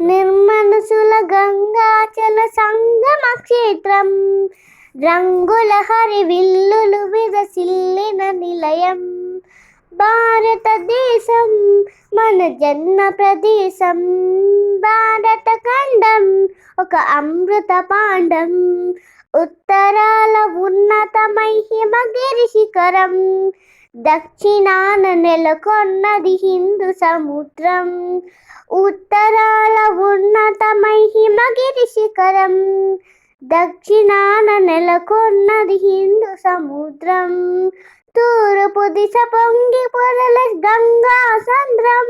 నిర్మనసుల గంగాచల సంగమ క్షేత్రం, రంగుల హరివిల్లులు విరసిల్లిన నిలయం. భారతదేశం మన జన్మ ప్రదేశం, భారత ఖండం ఒక అమృత పాండం. ఉత్తరాల ఉన్నతమై హిమగిరి శిఖరం, దక్షిణాన నెలకొన్నది హిందూ సముద్రం. ఉత్తరాల ఉన్నతమై హిమగిరి శిఖరం, దక్షిణాన నెలకొన్నది హిందూ సముద్రం. తూర్పు దిశ పొంగి పొరల గంగా సంద్రం,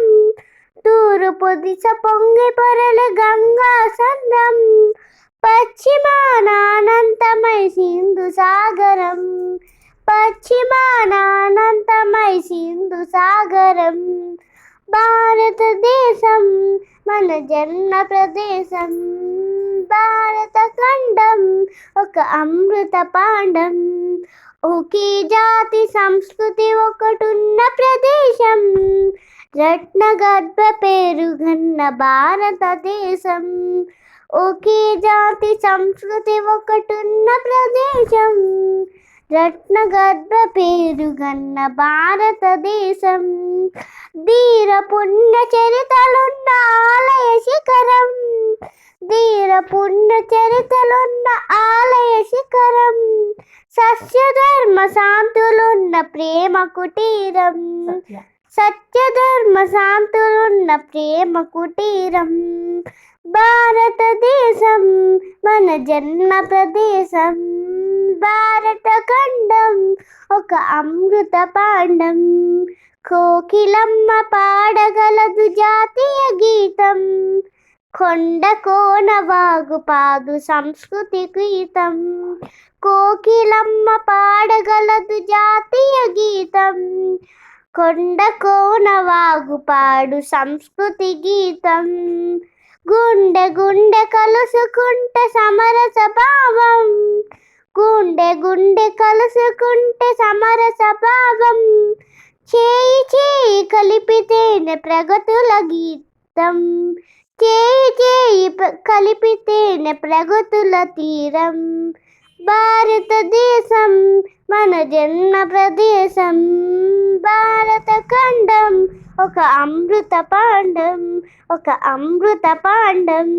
తూర్పు దిశ పొంగి పొరల గంగా సంద్రం. పశ్చిమాన అనంతమై సింధు సాగరం, పశ్చిమాన అనంతమై సింధు సాగరం. భారతదేశం మన జన్మ ప్రదేశం, భారత ఖండం ఒక అమృత పాండం. ఒకే జాతి సంస్కృతి ఒకటున్న ప్రదేశం, రత్నగర్భ పేరుగన్న భారతదేశం. ఒకే జాతి సంస్కృతి ఒకటున్న ప్రదేశం, రత్నగర్భ పేరుగన్న భారతదేశం. ధీర పుణ్య చరితలున్న ఆలయ శిఖరం, ధీర పుణ్య చరితలున్న ఆలయ శిఖరం. సత్యధర్మ శాంతులున్న ప్రేమ కుటీరం, సత్యధర్మ శాంతులున్న ప్రేమ కుటీరం. భారతదేశం మన జన్మ ప్రదేశం, భారత ఖండం ఒక అమృత పాండం. కోకిలమ్మ పాడగలదు జాతీయ గీతం, కొండ కోన వాగు పాదు సంస్కృతి గీతం. కోకిలమ్మ పాడగలదు జాతీయ గీతం, కొండ కోన వాగు పాడు సంస్కృతి గీతం. గుండె గుండె కలుసుకుంటే సమరస భావం, గుండె గుండె కలుసుకుంటే సమరస భావం. చేయి చేయి కలిపితేనే ప్రగతుల గీతం, చేయి చేయి కలిపితేనే ప్రగతుల తీరం. భారతదేశం మన జన్మ ప్రదేశం, భారత ఖండం ఒక అమృత పాండం, ఒక అమృత పాండం.